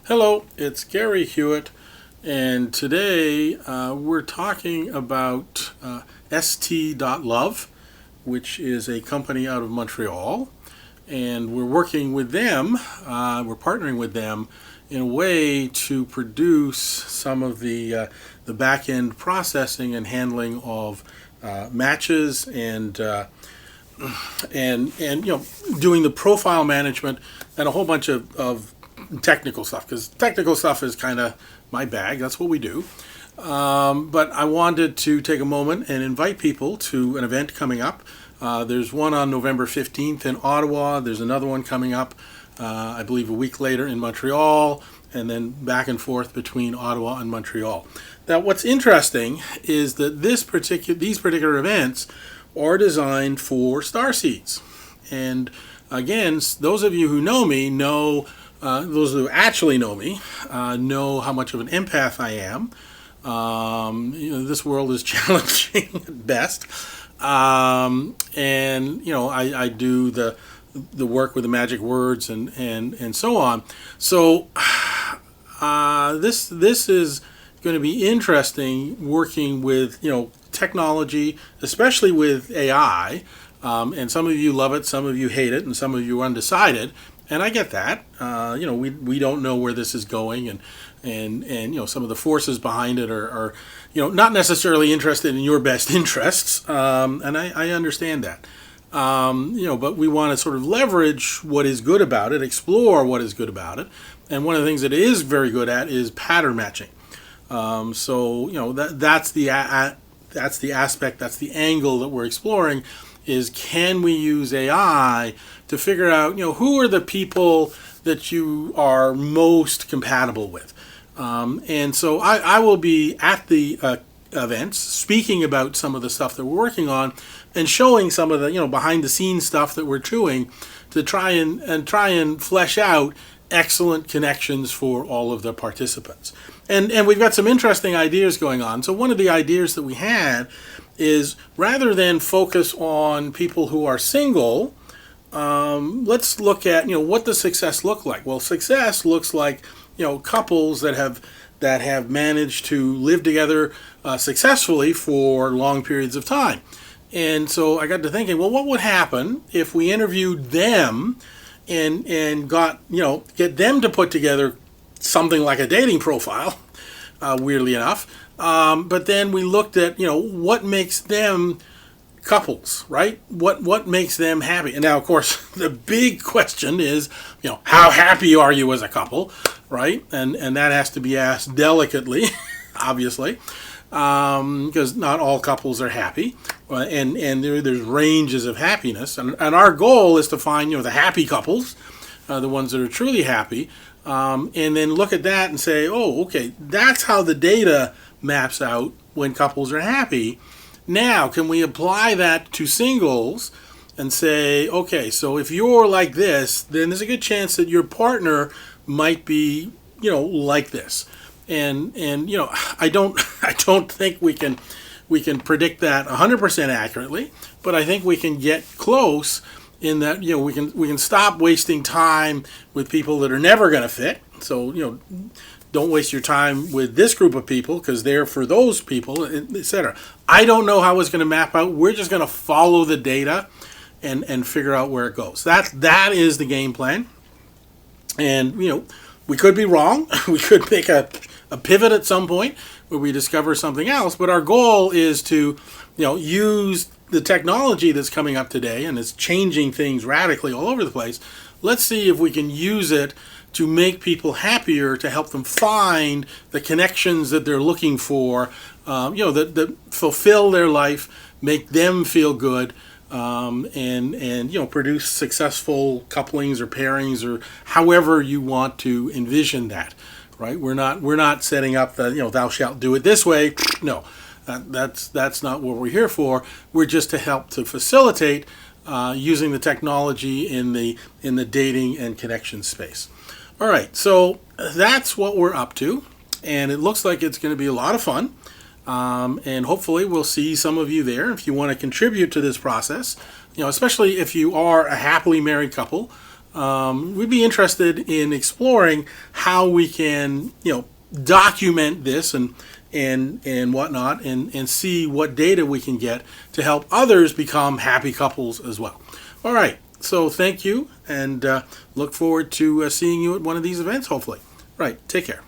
Hello, it's Gary Hewitt, and today we're talking about esty.love, which is a company out of Montreal, and we're working with them, we're partnering with them in a way to produce some of the back end processing and handling of matches and doing the profile management and a whole bunch of technical stuff, because technical stuff is kind of my bag. That's what we do. But I wanted to take a moment and invite people to an event coming up. There's one on November 15th in Ottawa. There's another one coming up, I believe, a week later in Montreal, and then back and forth between Ottawa and Montreal. Now, what's interesting is that these particular events are designed for starseeds. And again, those of you who know me those who actually know me know how much of an empath I am. This world is challenging at best, and I do the work with the magic words and so on. So this is going to be interesting, working with technology, especially with AI. And some of you love it, some of you hate it, and some of you are undecided. And I get that. We don't know where this is going, and some of the forces behind it are not necessarily interested in your best interests. And I understand that. But we want to sort of leverage what is good about it, explore what is good about it. And one of the things that it is very good at is pattern matching. That's the aspect, that's the angle that we're exploring, is can we use AI to figure out, who are the people that you are most compatible with. And so I will be at the events speaking about some of the stuff that we're working on and showing some of the, behind the scenes stuff that we're doing to try and flesh out excellent connections for all of the participants. And we've got some interesting ideas going on. So one of the ideas that we had is, rather than focus on people who are single, let's look at what does success look like. Well, success looks like couples that have managed to live together successfully for long periods of time. And so I got to thinking, well, what would happen if we interviewed them and got get them to put together something like a dating profile, weirdly enough. But then we looked at what makes them couples, right? What makes them happy? And now, of course, the big question is, how happy are you as a couple, right? And that has to be asked delicately, obviously, because not all couples are happy, and there's ranges of happiness. And our goal is to find the happy couples, the ones that are truly happy, and then look at that and say, oh, okay, that's how the data maps out when couples are happy. Now, can we apply that to singles and say, okay, so if you're like this, then there's a good chance that your partner might be, like this. And I don't think we can predict that 100% accurately, but I think we can get close in that we can stop wasting time with people that are never going to fit. So don't waste your time with this group of people because they're for those people, etc. I don't know how it's going to map out. We're just going to follow the data and figure out where it goes. That is the game plan. And we could be wrong. We could make a pivot at some point where we discover something else. But our goal is to use the technology that's coming up today, and it's changing things radically all over the place. Let's see if we can use it to make people happier, to help them find the connections that they're looking for, that fulfill their life, make them feel good, and produce successful couplings or pairings, or however you want to envision that. Right? We're not setting up the thou shalt do it this way. No. That's not what we're here for. We're just to help to facilitate using the technology in the dating and connection space. All right, so that's what we're up to, and it looks like it's going to be a lot of fun. And hopefully we'll see some of you there if you want to contribute to this process. Especially if you are a happily married couple, we'd be interested in exploring how we can, document this and whatnot, and see what data we can get to help others become happy couples as well. All right. So thank you, and look forward to seeing you at one of these events, hopefully. Right. Take care.